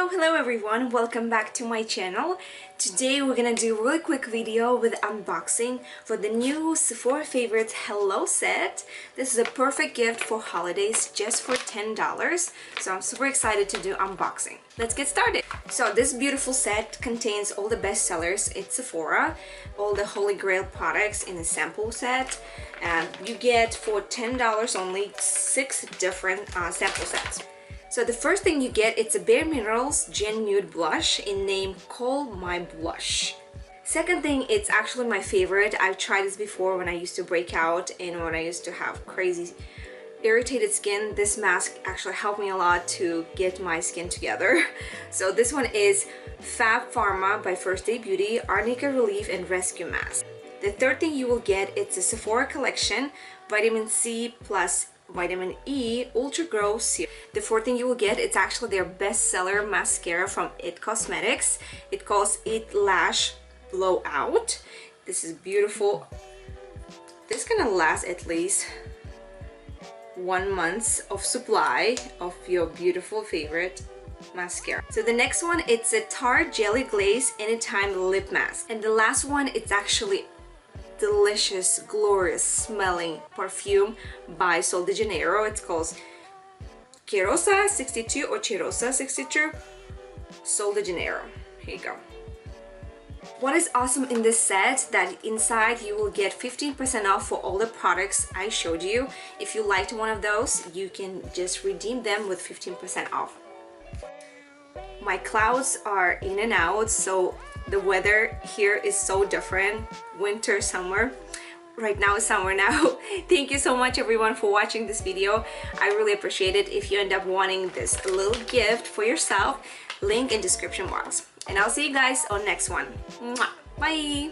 Hello everyone, welcome back to my channel. Today we're gonna do a really quick video with unboxing for the new Sephora Favorites Hello set. This is a perfect gift for holidays just for $10, so I'm super excited to do unboxing. Let's get started. So this beautiful set contains all the best sellers at Sephora, all the holy grail products in a sample set, and you get for $10 only 6 different sample sets. So the first thing you get, it's a Bare Minerals Gen Nude Blush in name Call My Blush. Second thing, it's actually my favorite. I've tried this before when I used to break out and when I used to have crazy irritated skin. This mask actually helped me a lot to get my skin together. So this one is Fab Pharma by First Day Beauty Arnica Relief and Rescue Mask. The third thing you will get, it's a Sephora collection Vitamin C plus Vitamin E Ultra Grow Serum. The fourth thing you will get, it's actually their bestseller mascara from IT Cosmetics. It calls It Lash Blowout. This is beautiful. This is gonna last at least 1 month of supply of your beautiful favorite mascara. So the next one, it's a Tarte Jelly Glaze Anytime Lip Mask. And the last one, it's actually delicious, glorious smelling perfume by Sol de Janeiro. It's called Cheirosa 62 or Cheirosa 62 Sol de Janeiro. Here you go. What is awesome in this set, that inside you will get 15% off for all the products I showed you. If you liked one of those, you can just redeem them with 15% off. My clouds are in and out, so the weather here is so different. Winter, summer. Right now it's summer now. Thank you so much everyone for watching this video. I really appreciate it. If you end up wanting this little gift for yourself, link in description box. And I'll see you guys on next one. Mwah. Bye!